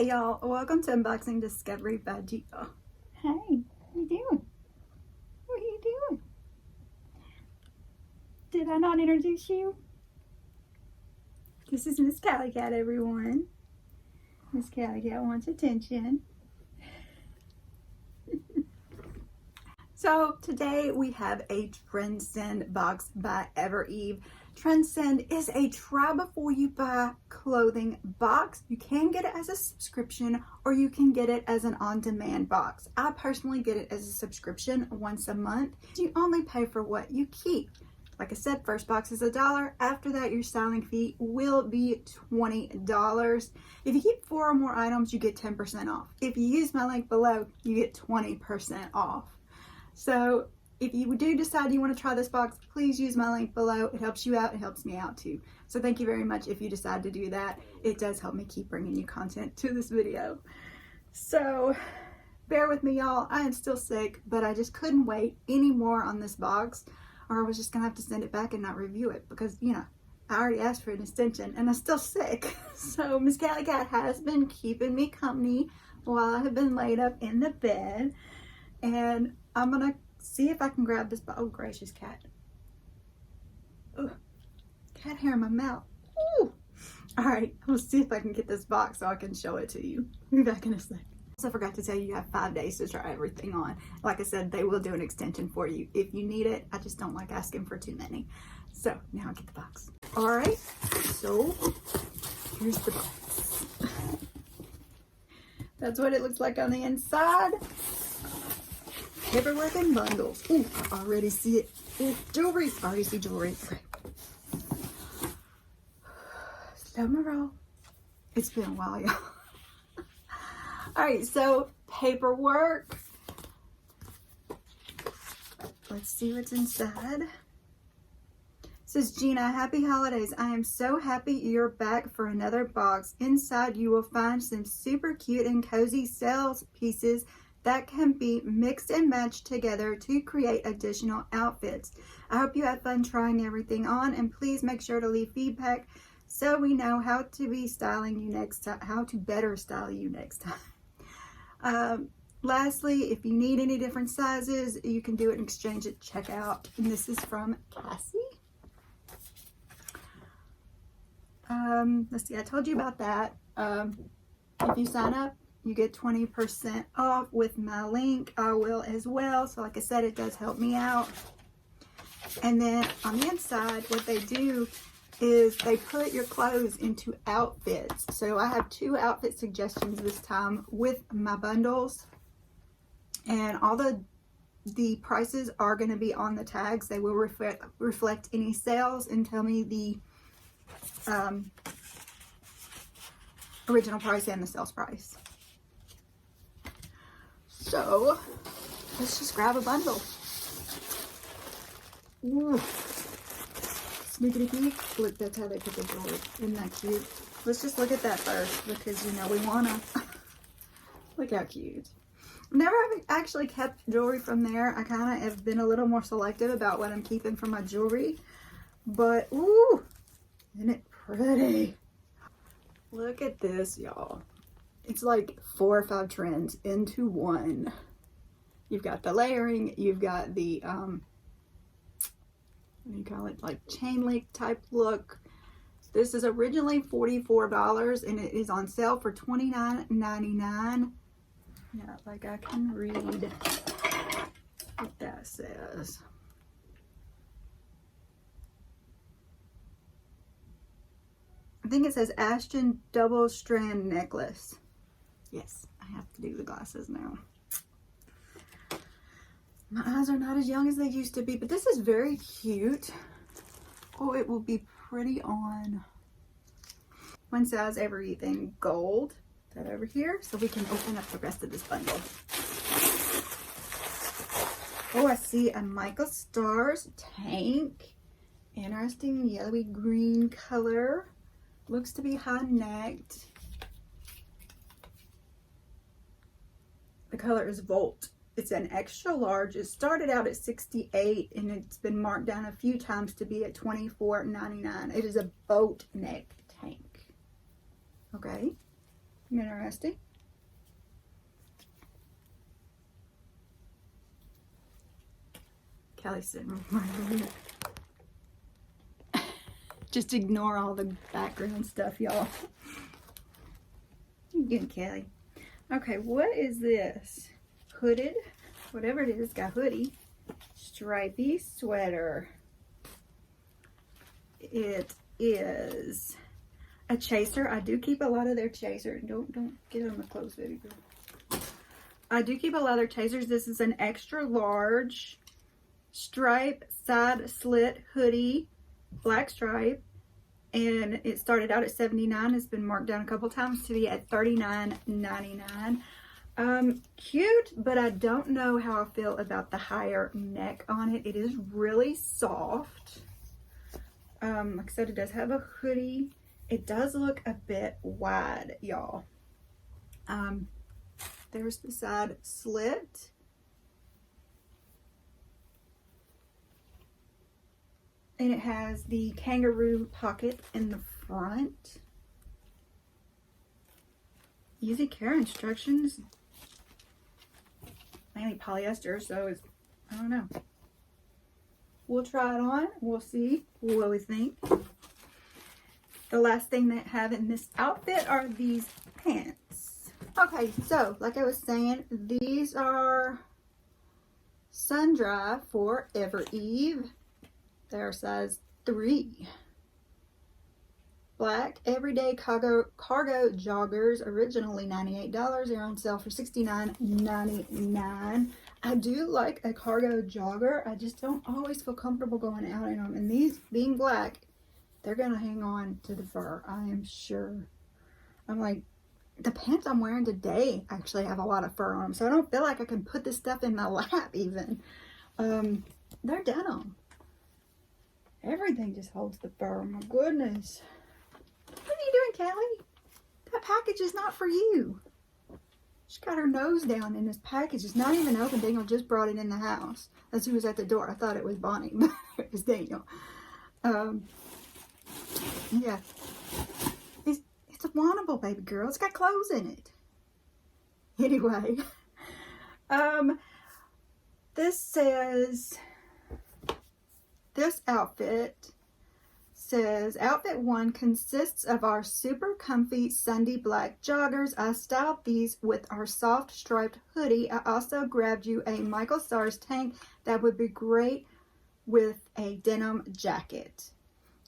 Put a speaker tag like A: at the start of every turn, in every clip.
A: Hey y'all, welcome to Unboxing Discovery by G. Oh, hey, what are you doing? What are you doing? Did I not introduce you? This is Miss Cali Cat, everyone. Miss Cali Cat wants attention. So today we have a Trendsend box by Evereve. Trendsend is a try before you buy clothing box. You can get it as a subscription or you can get it as an on-demand box. I personally get it as a subscription once a month. You only pay for what you keep. Like I said, first box is $1. After that, your styling fee will be $20. If you keep 4 or more items, you get 10% off. If you use my link below, you get 20% off. So if you do decide you want to try this box, please use my link below. It helps you out. It helps me out too. So thank you very much if you decide to do that. It does help me keep bringing you content to this video. So bear with me, y'all. I am still sick, but I just couldn't wait any more on this box, or I was just gonna have to send it back and not review it because, you know, I already asked for an extension and I'm still sick. So Miss Cali Cat has been keeping me company while I have been laid up in the bed, and I'm gonna see if I can grab this. Oh gracious, cat. Ugh. Cat hair in my mouth. Ooh. All right, I'll see if I can get this box so I can show it to you. Be back in a second. Also forgot to tell you, you have 5 days to try everything on. Like I said, they will do an extension for you if you need it. I just don't like asking for too many. So now I'll get the box. All right, so here's the box. That's what it looks like on the inside. Paperwork and bundles. Ooh, I already see it. Ooh, jewelry. I already see jewelry. Okay. Slow my roll. It's been a while, y'all. Alright, so paperwork. Let's see what's inside. It says, Gina, happy holidays. I am so happy you're back for another box. Inside you will find some super cute and cozy sales pieces that can be mixed and matched together to create additional outfits. I hope you have fun trying everything on, and please make sure to leave feedback so we know how to be styling you next time, how to better style you next time. Lastly, if you need any different sizes, you can do it and exchange at checkout. And this is from Cassie. Let's see, I told you about that. If you sign up, you get 20% off with my link. I will as well. So like I said, it does help me out. And then on the inside, what they do is they put your clothes into outfits. So I have 2 outfit suggestions this time with my bundles. And all the prices are going to be on the tags. They will reflect any sales and tell me the original price and the sales price. So let's just grab a bundle. Ooh. Sneakity peek. Look, that's how they put the jewelry. Isn't that cute? Let's just look at that first because, you know, we wanna. Look how cute. Never actually kept jewelry from there. I kind of have been a little more selective about what I'm keeping from my jewelry. But, ooh, isn't it pretty? Look at this, y'all. It's like 4 or 5 trends into one. You've got the layering, you've got the, what do you call it, like chain link type look. This is originally $44 and it is on sale for $29.99. Yeah, like I can read what that says. I think it says Ashton double strand necklace. Yes, I have to do the glasses now. My eyes are not as young as they used to be, but this is very cute. Oh, it will be pretty on one size everything gold. That over here, so we can open up the rest of this bundle. Oh, I see a michaelstars tank. Interesting yellowy green color. Looks to be high necked. The color is Volt. It's an extra large. It started out at $68 and it's been marked down a few times to be at $24.99. It is a boat neck tank. Okay. Interesting. Kelly's sitting right over here. Just ignore all the background stuff, y'all. You good, Kelly. Okay, what is this? Hooded, whatever it is, got hoodie. Stripey sweater. It is a chaser. I do keep a lot of their chasers. Don't get on the clothes, baby girl. I do keep a lot of their chasers. This is an extra large stripe side slit hoodie, black stripe, and it started out at $79. It's been marked down a couple times to be at $39.99. Cute, but I don't know how I feel about the higher neck on it. It is really soft. Like I said, it does have a hoodie. It does look a bit wide, y'all. There's the side slit. And it has the kangaroo pocket in the front. Easy care instructions. Mainly polyester, so it's, I don't know. We'll try it on. We'll see what we think. The last thing they have in this outfit are these pants. Okay, so like I was saying, these are SUNDRY for Evereve. They're size 3. Black everyday cargo joggers, originally $98. They're on sale for $69.99. I do like a cargo jogger. I just don't always feel comfortable going out in them. And these, being black, they're going to hang on to the fur, I am sure. I'm like, the pants I'm wearing today actually have a lot of fur on them. So I don't feel like I can put this stuff in my lap even. They're denim. Everything just holds the fur. Oh my goodness. What are you doing, Kelly? That package is not for you. She's got her nose down in this package. It's not even open. Daniel just brought it in the house. That's who was at the door. I thought it was Bonnie, but it was Daniel. Yeah. It's a wannable, baby girl. It's got clothes in it. Anyway. This outfit says, outfit 1 consists of our super comfy Sunday black joggers. I styled these with our soft striped hoodie. I also grabbed you a michaelstars tank that would be great with a denim jacket.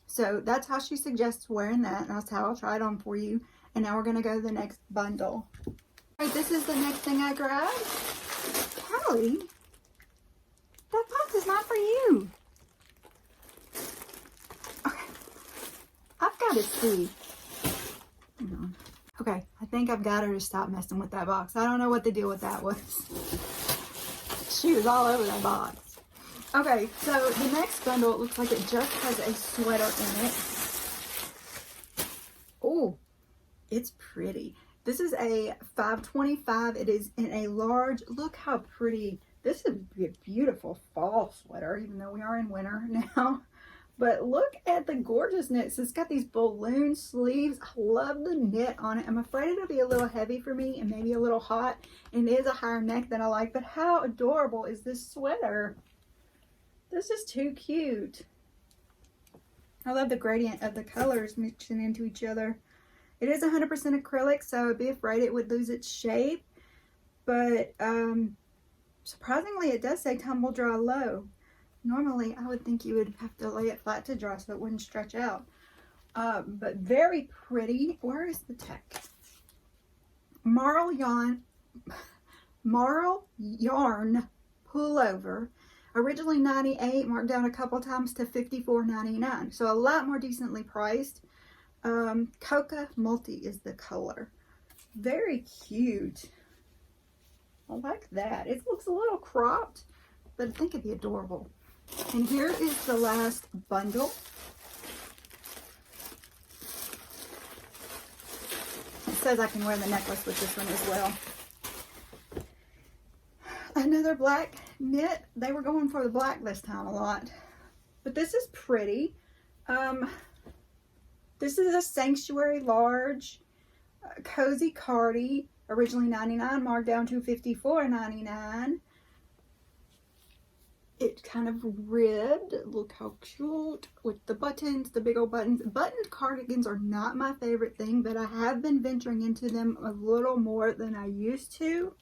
A: So that's how she suggests wearing that, and that's how I'll try it on for you. And now we're going to go to the next bundle. All right, this is the next thing I grabbed. Callie, that box is not for you. I've got to see. Hang on. Okay, I think I've got her to stop messing with that box. I don't know what the deal with that was. She was all over that box. Okay, so the next bundle, it looks like it just has a sweater in it. Oh, it's pretty. This is a $5.25. It is in a large. Look how pretty. This would be a beautiful fall sweater, even though we are in winter now. But look at the gorgeousness. It's got these balloon sleeves. I love the knit on it. I'm afraid it'll be a little heavy for me and maybe a little hot. And it is a higher neck than I like. But how adorable is this sweater? This is too cute. I love the gradient of the colors mixing into each other. It is 100% acrylic, so I'd be afraid it would lose its shape. But surprisingly, it does say tumble dry low. Normally, I would think you would have to lay it flat to dry so it wouldn't stretch out. But very pretty. Where is the tech? Marl yarn pullover. Originally $98, marked down a couple times to $54.99. So a lot more decently priced. COCOAMULTI is the color. Very cute. I like that. It looks a little cropped, but I think it'd be adorable. And here is the last bundle. It says I can wear the necklace with this one as well. Another black knit. They were going for the black this time a lot. But this is pretty. This is a sanctuary large. Cozy Cardi, originally $99, marked down to $54.99. It's kind of ribbed. Look how cute with the buttons, the big old buttons. Buttoned cardigans are not my favorite thing, but I have been venturing into them a little more than I used to.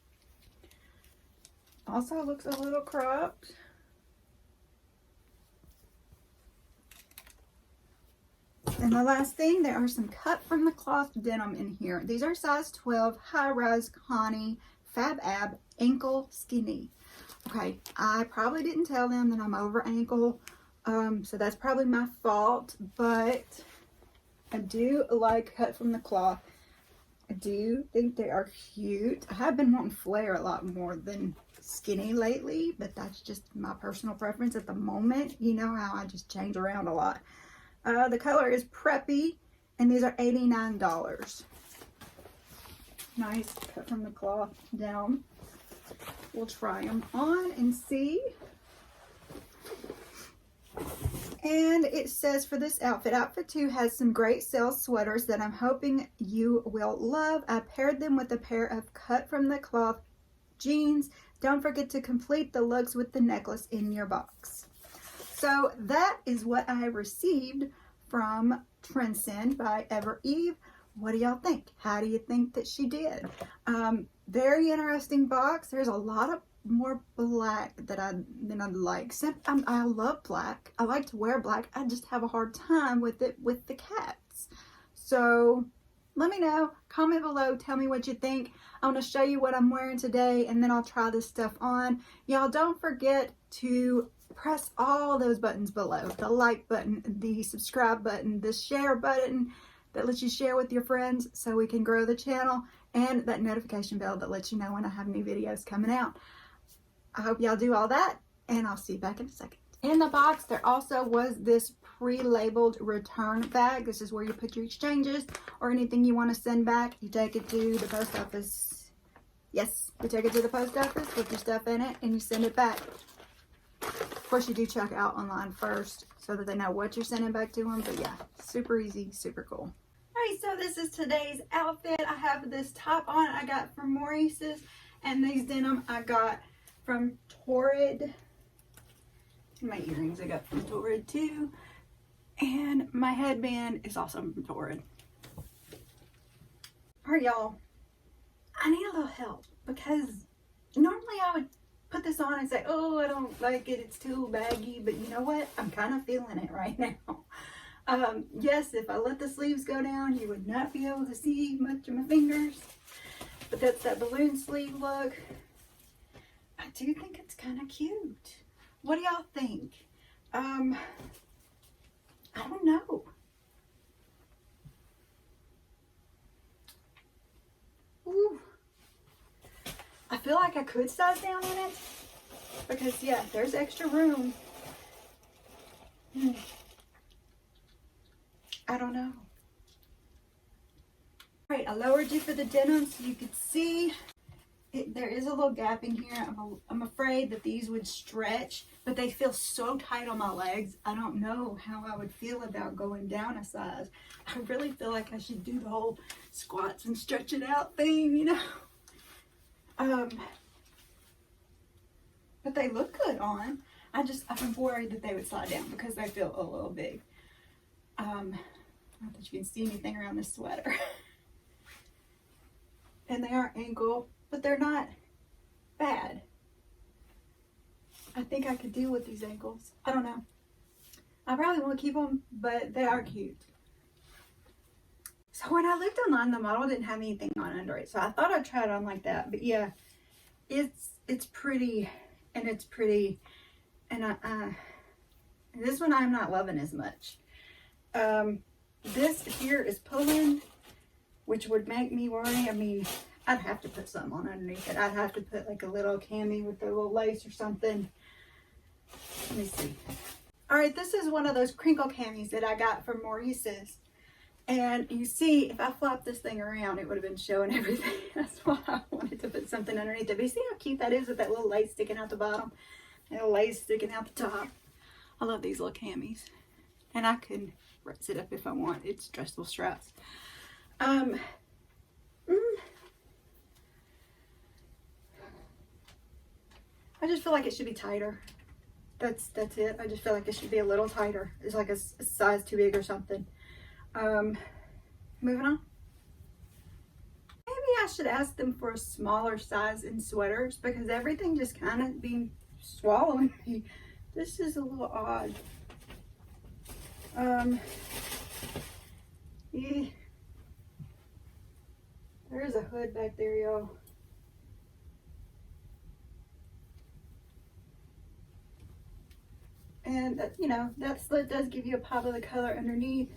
A: Also looks a little cropped. And the last thing, there are some cut from the cloth denim in here. These are size 12, high-rise Connie, Fab Ab, ankle skinny. Okay, I probably didn't tell them that I'm over ankle, so that's probably my fault, but I do like cut from the cloth. I do think they are cute. I have been wanting flare a lot more than skinny lately, but that's just my personal preference at the moment. You know how I just change around a lot. The color is Preppy, and these are $89. Nice cut from the cloth down. We'll try them on and see. And it says for this outfit, outfit 2 has some great sales sweaters that I'm hoping you will love. I paired them with a pair of cut from the cloth jeans. Don't forget to complete the looks with the necklace in your box. So that is what I received from Trendsend by Evereve. What do y'all think? How do you think that she did? Very interesting box. There's a lot of more black than I'd like. I love black. I like to wear black. I just have a hard time with it with the cats. So let me know. Comment below. Tell me what you think. I want to show you what I'm wearing today, and then I'll try this stuff on. Y'all don't forget to press all those buttons below. The like button, the subscribe button, the share button that lets you share with your friends so we can grow the channel, and that notification bell that lets you know when I have new videos coming out. I hope y'all do all that, and I'll see you back in a second. In the box, there also was this pre-labeled return bag. This is where you put your exchanges or anything you want to send back. You take it to the post office. Yes, you take it to the post office with your stuff in it, and you send it back. Of course, you do check out online first so that they know what you're sending back to them. But yeah, super easy, super cool. Alright, so this is today's outfit. I have this top on I got from Maurices, and these denim I got from Torrid. My earrings I got from Torrid too. And my headband is also from Torrid. Alright, y'all. I need a little help because normally I would put this on and say, oh, I don't like it, it's too baggy, but you know what? I'm kind of feeling it right now. Yes, if I let the sleeves go down, you would not be able to see much of my fingers, but that's that balloon sleeve look. I do think it's kind of cute. What do y'all think? I don't know. Ooh. I feel like I could size down in it because yeah, there's extra room. I don't know. Alright, I lowered you for the denim so you could see. There is a little gap in here. I'm afraid that these would stretch, but they feel so tight on my legs. I don't know how I would feel about going down a size. I really feel like I should do the whole squats and stretch it out thing, you know. But they look good on. I'm worried that they would slide down because they feel a little big. Not that you can see anything around this sweater. And they are ankle, but they're not bad. I think I could deal with these ankles. I don't know. I probably won't keep them, but they are cute. So when I looked online, the model didn't have anything on under it, so I thought I'd try it on like that. But yeah, it's pretty, and it's pretty, and this one I'm not loving as much. This here is pulling, which would make me worry. I mean, I'd have to put something on underneath it. I'd have to put like a little cami with a little lace or something. Let me see. All right, this is one of those crinkle camis that I got from Maurices. And you see, if I flopped this thing around, it would have been showing everything. That's why I wanted to put something underneath it. But you see how cute that is with that little lace sticking out the bottom and a lace sticking out the top. I love these little camis. And I can dress it up if I want. It's dressable straps. I just feel like it should be tighter. That's it. I just feel like it should be a little tighter. It's like a size too big or something. Moving on. Maybe I should ask them for a smaller size in sweaters because everything just kind of been swallowing me. This is a little odd. Yeah. There's a hood back there, y'all. And you know, that slit does give you a pop of the color underneath,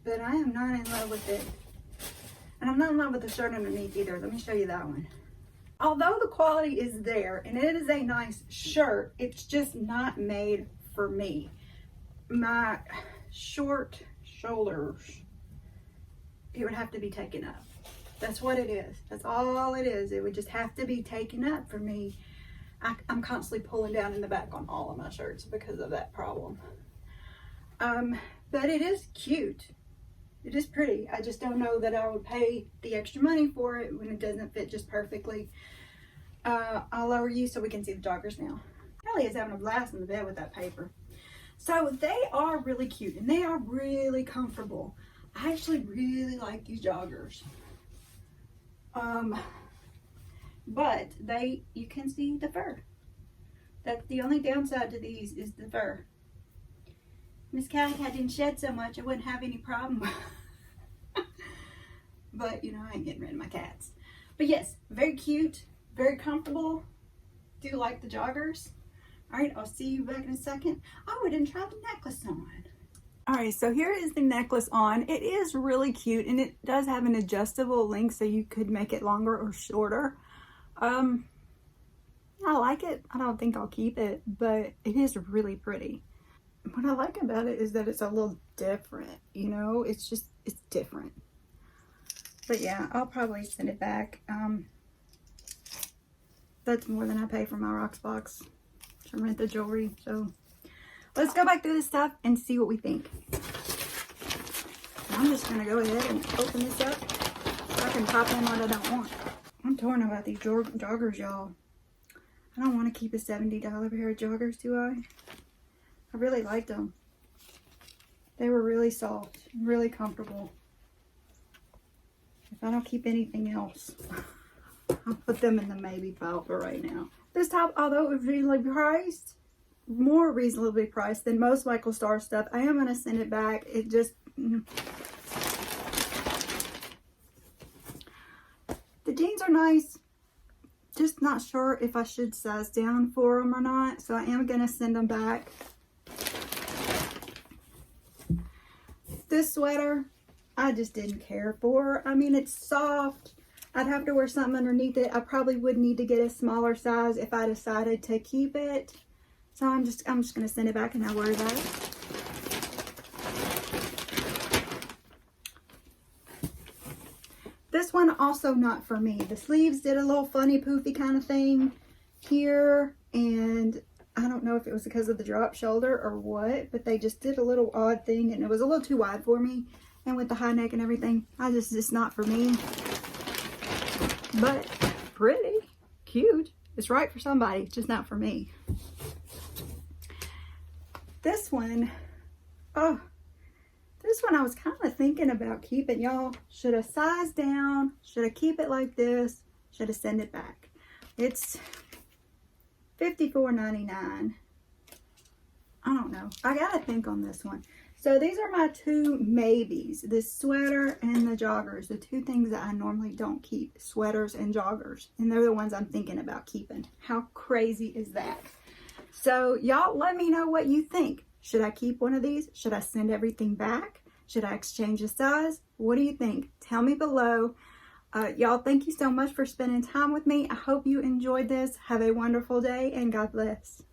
A: but I am not in love with it. And I'm not in love with the shirt underneath either. Let me show you that one. Although the quality is there and it is a nice shirt, it's just not made for me. My short shoulders, it would have to be taken up. That's what it is. That's all it is. It would just have to be taken up for me. I'm constantly pulling down in the back on all of my shirts because of that problem. But it is cute. It is pretty. I just don't know that I would pay the extra money for it when it doesn't fit just perfectly. I'll lower you so we can see the joggers now. Kelly is having a blast in the bed with that paper. So they are really cute and they are really comfortable. I actually really like these joggers. But you can see the fur. That's the only downside to these is the fur. Miss Callie didn't shed so much I wouldn't have any problem. But you know, I ain't getting rid of my cats. But yes, very cute, very comfortable. Do like the joggers. All right, I'll see you back in a second. Oh, I didn't try the necklace on. All right, so here is the necklace on. It is really cute and it does have an adjustable length so you could make it longer or shorter. I like it. I don't think I'll keep it, but it is really pretty. What I like about it is that it's a little different, you know, it's different. But yeah, I'll probably send it back. That's more than I pay for my rocks box to rent the jewelry. So let's go back through this stuff and see what we think. I'm just gonna go ahead and open this up so I can pop in what I don't want. I'm torn about these joggers, y'all. I don't want to keep a $70 pair of joggers, do I? I really liked them. They were really soft, really comfortable. If I don't keep anything else, I'll put them in the maybe pile for right now. This top, although it was reasonably priced, more reasonably priced than most Michael Stars stuff, I am going to send it back. It just... The jeans are nice. Just not sure if I should size down for them or not. So I am going to send them back. This sweater, I just didn't care for. I mean, it's soft. I'd have to wear something underneath it. I probably would need to get a smaller size if I decided to keep it. So I'm just going to send it back and not worry about it. This one also not for me. The sleeves did a little funny poofy kind of thing here, and I don't know if it was because of the drop shoulder or what, but they just did a little odd thing and it was a little too wide for me. And with the high neck and everything, it's not for me. But pretty, cute. It's right for somebody, just not for me. This one, this one I was kind of thinking about keeping, y'all. Should I size down? Should I keep it like this? Should I send it back? It's $54.99. I don't know. I gotta think on this one. So these are my two maybes, this sweater and the joggers, the two things that I normally don't keep, sweaters and joggers. And they're the ones I'm thinking about keeping. How crazy is that? So y'all let me know what you think. Should I keep one of these? Should I send everything back? Should I exchange the size? What do you think? Tell me below. Y'all, thank you so much for spending time with me. I hope you enjoyed this. Have a wonderful day and God bless.